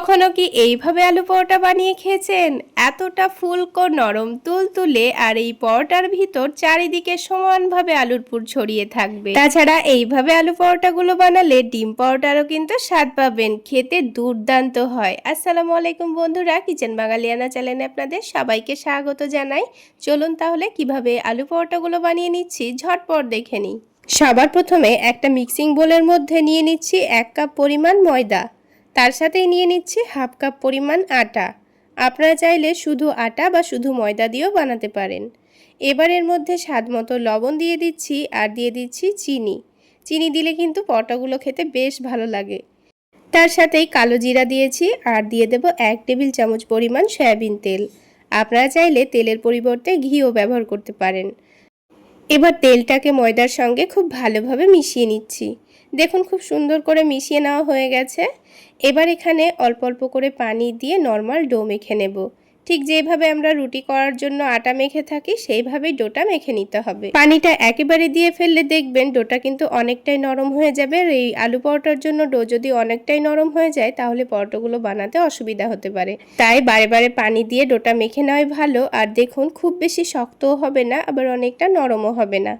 কখনো কি এইভাবে আলু পরোটা বানিয়ে খেয়েছেন? এতটা ফুলকো নরম তুলতুলে, আর এই পরোটার ভিতর চারিদিকে সমানভাবে আলুর পুর ছড়িয়ে থাকবে। তাছাড়া এইভাবে আলু পরোটাগুলো বানালে ডিম পরোটারও কিন্তু স্বাদ পাবেন, খেতে দুর্দান্ত হয়। আসসালামু আলাইকুম বন্ধুরা, কিচেন বাঙালিয়ানা চ্যানেলে আপনাদের সবাইকে স্বাগত জানাই। চলুন তাহলে কিভাবে আলু পরোটাগুলো বানিয়ে নিচ্ছি ঝটপট দেখে নিই। সবার প্রথমে একটা মিক্সিং বোলের মধ্যে নিয়ে নিচ্ছি 1 কাপ পরিমাণ ময়দা, তার সাথেই নিয়ে নিচ্ছি হাফ কাপ পরিমাণ আটা। আপনারা চাইলে শুধু আটা বা শুধু ময়দা দিয়েও বানাতে পারেন। এবার এর মধ্যে স্বাদ মতো লবণ দিয়ে দিচ্ছি আর দিয়ে দিচ্ছি চিনি। চিনি দিলে কিন্তু পরোটাগুলো খেতে বেশ ভালো লাগে। তার সাথেই কালো জিরা দিয়েছি আর দিয়ে দেব 1 টেবিল চামচ পরিমাণ সয়াবিন তেল। আপনারা চাইলে তেলের পরিবর্তে ঘিও ব্যবহার করতে পারেন। এবার তেলটাকে ময়দার সঙ্গে খুব ভালোভাবে মিশিয়ে নিচ্ছি। দেখুন খুব সুন্দর করে মিশিয়ে নেওয়া হয়ে গেছে। এবার এখানে অল্প অল্প করে পানি দিয়ে নর্মাল ডো মেখে নেব। ঠিক যেভাবে আমরা রুটি করার জন্য আটা মেখে থাকি সেইভাবেই ডোটা মেখে নিতে হবে। পানিটা একেবারে দিয়ে ফেললে দেখবেন ডোটা কিন্তু অনেকটাই নরম হয়ে যাবে। আর এই আলু পরোটার জন্য ডো যদি অনেকটাই নরম হয়ে যায় তাহলে পরোটাগুলো বানাতে অসুবিধা হতে পারে। তাই বারে বারে পানি দিয়ে ডোটা মেখে নেওয়াই ভালো। আর দেখুন খুব বেশি শক্তও হবে না, আবার অনেকটা নরমও হবে না।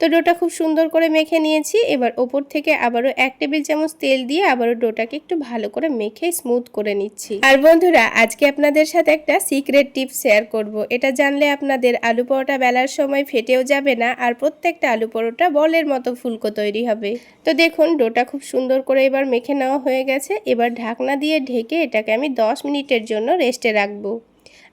তো ডোটা খুব সুন্দর করে মেখে নিয়েছি। এবার ওপর থেকে আবারও 1 টেবিল চামচ তেল দিয়ে আবারও ডোটাকে একটু ভালো করে মেখে স্মুথ করে নিচ্ছি। আর বন্ধুরা, আজকে আপনাদের সাথে একটা সিক্রেট টিপস শেয়ার করব। এটা জানলে আপনাদের আলু পরোটা বেলার সময় ফেটেও যাবে না, আর প্রত্যেকটা আলু পরোটা বলের মতো ফুলকো তৈরি হবে। তো দেখুন ডোটা খুব সুন্দর করে এবার মেখে নেওয়া হয়ে গেছে। এবার ঢাকনা দিয়ে ঢেকে এটাকে আমি 10 মিনিটের জন্য রেস্টে রাখবো,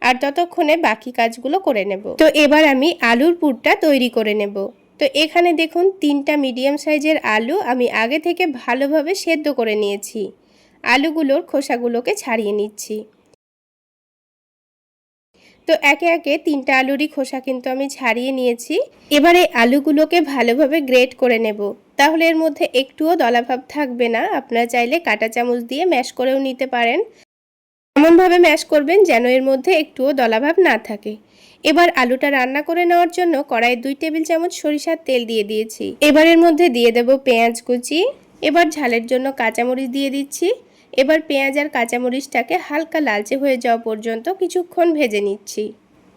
আর ততক্ষণে বাকি কাজগুলো করে নেব। তো এবার আমি আলুর পুরটা তৈরি করে নেব। তো এখানে দেখুন 3টা মিডিয়াম সাইজের আলু আমি আগে থেকে ভালোভাবে সেদ্ধ করে নিয়েছি। আলুগুলোর খোসাগুলোকে ছাড়িয়ে নিচ্ছি। তো একে একে 3টা আলুরই খোসা কিন্তু আমি ছাড়িয়ে নিয়েছি। এবারে আলুগুলোকে ভালোভাবে গ্রেট করে নেব, তাহলে এর মধ্যে একটুও দলাভাব থাকবে না। আপনারা চাইলে কাঁটা চামচ দিয়ে ম্যাশ করেও নিতে পারেন। এমনভাবে ম্যাশ করবেন যেন এর মধ্যে একটুও দলাভাব না থাকে। এবার আলুটা রান্না করে নেওয়ার জন্য কড়াইয়ে 2 টেবিল চামচ সরিষার তেল দিয়ে দিয়েছি। এবার এর মধ্যে দিয়ে দেব পেঁয়াজ কুচি। এবার ঝালের জন্য কাঁচামরিচ দিয়ে দিচ্ছি। এবার পেঁয়াজ আর কাঁচামরিচটাকে হালকা লালচে হয়ে যাওয়া পর্যন্ত কিছুক্ষণ ভেজে নিচ্ছি।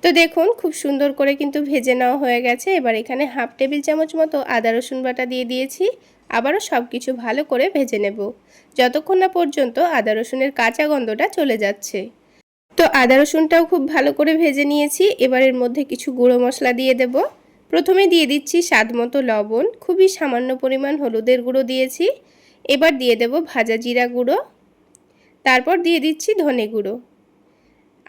তো দেখুন খুব সুন্দর করে কিন্তু ভেজে নেওয়া হয়ে গেছে। এবার এখানে হাফ টেবিল চামচ মতো আদা রসুন বাটা দিয়ে দিয়েছি। আবারও সব কিছু ভালো করে ভেজে নেব, যতক্ষণ না পর্যন্ত আদা রসুনের কাঁচা গন্ধটা চলে যাচ্ছে। তো আদা রসুনটাও খুব ভালো করে ভেজে নিয়েছি। এবার এর মধ্যে কিছু গুঁড়ো মশলা দিয়ে দেব। প্রথমে দিয়ে দিচ্ছি স্বাদ মতো লবণ, খুবই সামান্য পরিমাণ হলুদের গুঁড়ো দিয়েছি। এবার দিয়ে দেব ভাজা জিরা গুঁড়ো, তারপর দিয়ে দিচ্ছি ধনে গুঁড়ো,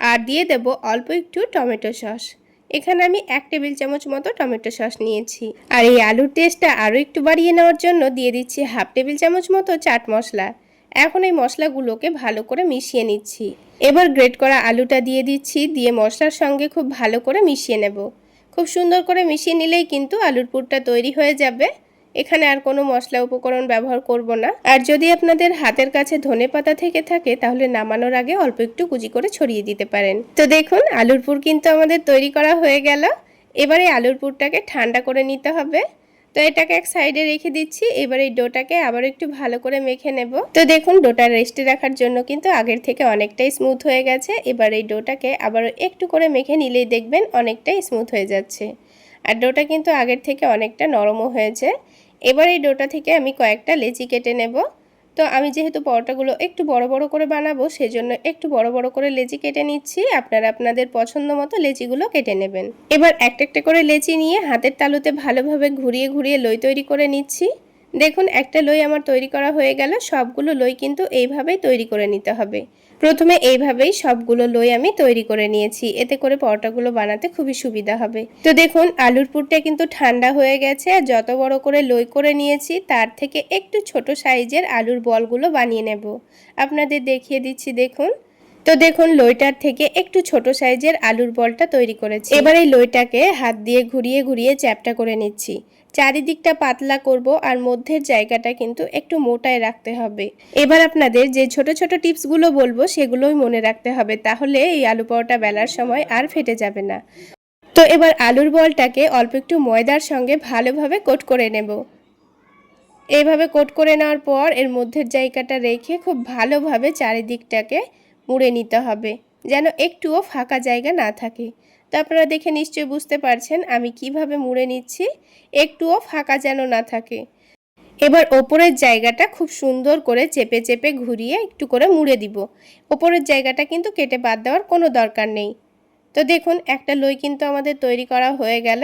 আর দিয়ে দেব অল্প একটু টমেটো সস। এখানে আমি 1 টেবিল চামচ মতো টমেটো সস নিয়েছি। আর এই আলুর টেস্টটা আরও একটু বাড়িয়ে নেওয়ার জন্য দিয়ে দিচ্ছি হাফ টেবিল চামচ মতো চাট মশলা। এখন এই মশলাগুলোকে ভালো করে মিশিয়ে নিচ্ছি। এবার গ্রেট করা আলুটা দিয়ে দিচ্ছি, দিয়ে মশলার সঙ্গে খুব ভালো করে মিশিয়ে নেব। খুব সুন্দর করে মিশিয়ে নিলেই কিন্তু আলুর পুরটা তৈরি হয়ে যাবে। এখানে আর কোনো মশলা উপকরণ ব্যবহার করব না। আর যদি আপনাদের হাতের কাছে ধনেপাতা থেকে থাকে তাহলে নামানোর আগে অল্প একটু কুচি করে ছড়িয়ে দিতে পারেন। তো দেখুন আলুর পুর কিন্তু আমাদের তৈরি করা হয়ে গেল। এবারে আলুর পুরটাকে ঠান্ডা করে নিতে হবে। তো এটাকে এক সাইডে রেখে দিচ্ছি। এবার এই ডোটাকে আবার একটু ভালো করে মেখে নেব। তো দেখুন ডোটা রেস্টে রাখার জন্য কিন্তু আগের থেকে অনেকটাই স্মুথ হয়ে গেছে। এবার এই ডোটাকে আবার একটু করে মেখে নিলেই দেখবেন অনেকটাই স্মুথ হয়ে যাচ্ছে। আর ডোটা কিন্তু আগের থেকে অনেকটা নরমও হয়েছে। এবার এই ডোটা থেকে আমি কয়েকটা লেচি কেটে নেব। তো আমি যেহেতু পরোটাগুলো একটু বড় বড় করে বানাবো সেজন্য একটু বড় বড় করে লেচি কেটে নিচ্ছি। আপনারা আপনাদের পছন্দ মতো লেচিগুলো কেটে নেবেন। এবার একটা একটা করে লেচি নিয়ে হাতের তালুতে ভালোভাবে ঘুরিয়ে ঘুরিয়ে লই তৈরি করে নিচ্ছি। দেখুন একটা লই আমার তৈরি করা হয়ে গেল। সবগুলো লই কিন্তু এইভাবেই তৈরি করে নিতে হবে। প্রথমে এইভাবেই সবগুলো লই আমি তৈরি করে নিয়েছি, এতে করে পরোটাগুলো বানাতে খুবই সুবিধা হবে। তো দেখুন আলুর পুরটা কিন্তু ঠান্ডা হয়ে গেছে। আর যত বড় করে লই করে নিয়েছি তার থেকে একটু ছোট সাইজের আলুর বলগুলো বানিয়ে নেব। আপনাদের দেখিয়ে দিচ্ছি দেখুন। তো দেখুন লইটার থেকে একটু ছোট সাইজের আলুর বলটা তৈরি করেছি। এবার এই লইটাকে হাত দিয়ে ঘুরিয়ে ঘুরিয়ে চ্যাপটা করে নিচ্ছি। চারিদিকটা পাতলা করব, আর মধ্যের জায়গাটা কিন্তু একটু মোটায় রাখতে হবে। এবার আপনাদের যে ছোট ছোট টিপসগুলো বলবো সেগুলোই মনে রাখতে হবে, তাহলে এই আলু পরোটা বেলার সময় আর ফেটে যাবে না। তো এবার আলুর বলটাকে অল্প একটু ময়দার সঙ্গে ভালোভাবে কোট করে নেব। এইভাবে কোট করে নেওয়ার পর এর মধ্যের জায়গাটা রেখে খুব ভালোভাবে চারিদিকটাকে মুড়ে নিতে হবে, যেন একটুও ফাঁকা জায়গা না থাকে। তো আপনারা দেখে নিশ্চয়ই বুঝতে পারছেন আমি কিভাবে মুড়ে নিচ্ছি, একটুও ফাঁকা যেন না থাকে। এবার ওপরের জায়গাটা খুব সুন্দর করে চেপে চেপে ঘুরিয়ে একটু করে মুড়ে দিব। ওপরের জায়গাটা কিন্তু কেটে বাদ দেওয়ার কোনো দরকার নেই। তো দেখুন একটা লই কিন্তু আমাদের তৈরি করা হয়ে গেল।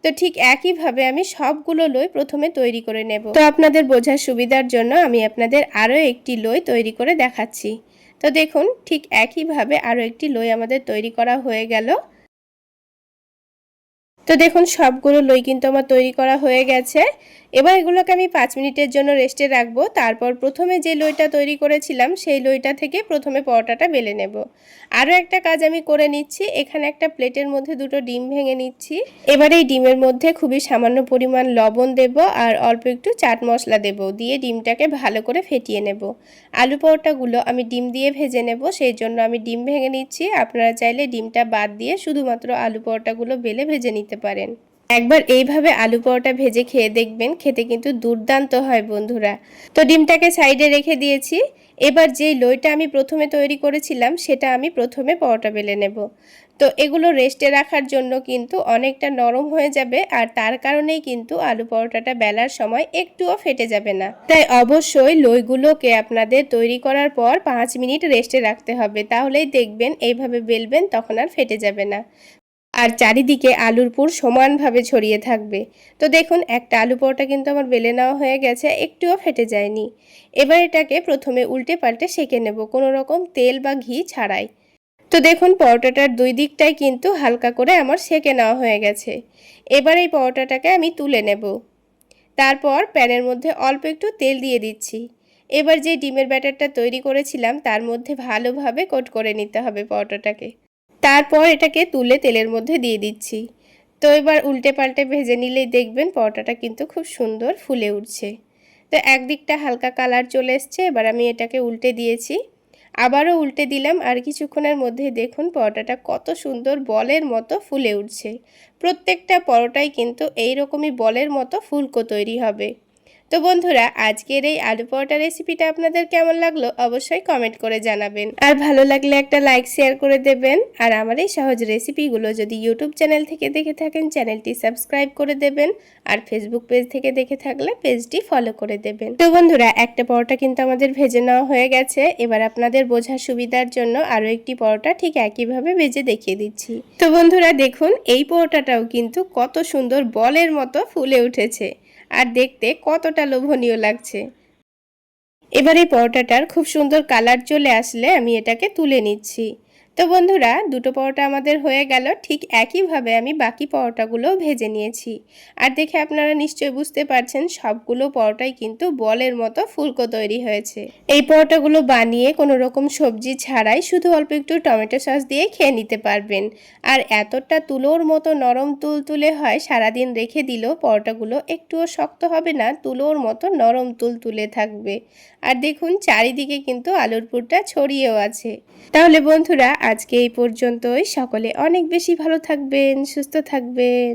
তো ঠিক একইভাবে আমি সবগুলো লই প্রথমে তৈরি করে নেব। তো আপনাদের বোঝার সুবিধার জন্য আমি আপনাদের আরও একটি লই তৈরি করে দেখাচ্ছি। তো দেখুন ঠিক একইভাবে আরও একটি লই আমাদের তৈরি করা হয়ে গেল। তো দেখুন সবগুলো লই কিন্তু আমার তৈরি করা হয়ে গেছে। এবার এগুলোকে আমি 5 মিনিটের জন্য রেস্টে রাখবো। তারপর প্রথমে যে লইটা তৈরি করেছিলাম সেই লইটা থেকে প্রথমে পরোটাটা বেলে নেব। আরও একটা কাজ আমি করে নিচ্ছি, এখানে একটা প্লেটের মধ্যে দুটো ডিম ভেঙে নিচ্ছি। এবার এই ডিমের মধ্যে খুবই সামান্য পরিমাণ লবণ দেব আর অল্প একটু চাট মশলা দেব, দিয়ে ডিমটাকে ভালো করে ফেটিয়ে নেব। আলু পরোটাগুলো আমি ডিম দিয়ে ভেজে নেব, সেই জন্য আমি ডিম ভেঙে নিচ্ছি। আপনারা চাইলে ডিমটা বাদ দিয়ে শুধুমাত্র আলু পরোটাগুলো বেলে ভেজে নিতে পারেন। একবার এইভাবে আলু পরোটা ভেজে খেয়ে দেখবেন, খেতে কিন্তু দুর্দান্ত হয় বন্ধুরা। তো ডিমটাকে সাইডে রেখে দিয়েছি। এবার যেই লইটা আমি প্রথমে তৈরি করেছিলাম সেটা আমি প্রথমে পরোটা বেলে নেব। তো এগুলো রেস্টে রাখার জন্য কিন্তু অনেকটা নরম হয়ে যাবে, আর তার কারণেই কিন্তু আলু পরোটাটা বেলার সময় একটুও ফেটে যাবে না। তাই অবশ্যই লইগুলোকে আপনাদের তৈরি করার পর 5 মিনিট রেস্টে রাখতে হবে, তাহলেই দেখবেন এইভাবে বেলবেন তখন আর ফেটে যাবে না। আর চারিদিকে আলুর পুর সমানভাবে ছড়িয়ে থাকবে। তো দেখুন একটা আলু পরোটা কিন্তু আমার বেলে নেওয়া হয়ে গেছে, একটুও ফেটে যায়নি। এবার এটাকে প্রথমে উল্টে পাল্টে সেঁকে নেব, কোনো রকম তেল বা ঘি ছাড়াই। তো দেখুন পরোটাটার দুই দিকটাই কিন্তু হালকা করে আমার সেঁকে নেওয়া হয়ে গেছে। এবার এই পরোটাটাকে আমি তুলে নেব। তারপর প্যানের মধ্যে অল্প একটু তেল দিয়ে দিচ্ছি। এবার যে ডিমের ব্যাটারটা তৈরি করেছিলাম তার মধ্যে ভালোভাবে কোট করে নিতে হবে পরোটাটাকে। তারপর এটাকে তুলে তেলের মধ্যে দিয়ে দিচ্ছি। তো এবার উল্টে পাল্টে ভেজে নিলেই দেখবেন পরোটাটা কিন্তু খুব সুন্দর ফুলে উঠছে। তো একদিকটা হালকা কালার চলে এসছে, এবার আমি এটাকে উল্টে দিয়েছি। আবারও উল্টে দিলাম, আর কিছুক্ষণের মধ্যে দেখুন পরোটাটা কত সুন্দর বলের মতো ফুলে উঠছে। প্রত্যেকটা পরোটাই কিন্তু এইরকমই বলের মতো ফুলকো তৈরি হবে। তো বন্ধুরা আজকের এই আলু পরোটা রেসিপিটা আপনাদের কেমন লাগলো অবশ্যই কমেন্ট করে জানাবেন, আর ভালো লাগলে একটা লাইক শেয়ার করে দেবেন। আর আমার এই সহজ রেসিপিগুলো যদি ইউটিউব চ্যানেল থেকে দেখে থাকেন চ্যানেলটি সাবস্ক্রাইব করে দেবেন, আর ফেসবুক পেজ থেকে দেখে থাকলে পেজটি ফলো করে দেবেন। তো বন্ধুরা একটা পরোটা কিন্তু আমাদের ভেজে নেওয়া হয়ে গেছে। এবার আপনাদের বোঝার সুবিধার জন্য আরও একটি পরোটা ঠিক একইভাবে ভেজে দেখিয়ে দিচ্ছি। তো বন্ধুরা দেখুন এই পরোটাটাও কিন্তু কত সুন্দর বলের মতো ফুলে উঠেছে, আর দেখতে কতটা লোভনীয় লাগছে। এবার এই পরোটাটার খুব সুন্দর কালার চলে আসলে আমি এটাকে তুলে নিচ্ছি। তো বন্ধুরা দুটো পরোটা আমাদের হয়ে গেল, ঠিক একইভাবে আমি বাকি পরোটাগুলোও ভেজে নিয়েছি। আর দেখে আপনারা নিশ্চয়ই বুঝতে পারছেন সবগুলো পরোটাই কিন্তু বলের মতো ফুলকো তৈরি হয়েছে। এই পরোটাগুলো বানিয়ে কোনো রকম সবজি ছাড়াই শুধু অল্প একটু টমেটো সস দিয়ে খেয়ে নিতে পারবেন। আর এতটা তুলোর মতো নরম তুলতুলে হয়, সারাদিন রেখে দিলেও পরোটাগুলো একটুও শক্ত হবে না, তুলোর মতো নরম তুলতুলে থাকবে। আর দেখুন চারিদিকে কিন্তু আলুর পুরটা ছড়িয়েও আছে। তাহলে বন্ধুরা আজকে এই পর্যন্তই। সকলে অনেক বেশি ভালো থাকবেন, সুস্থ থাকবেন।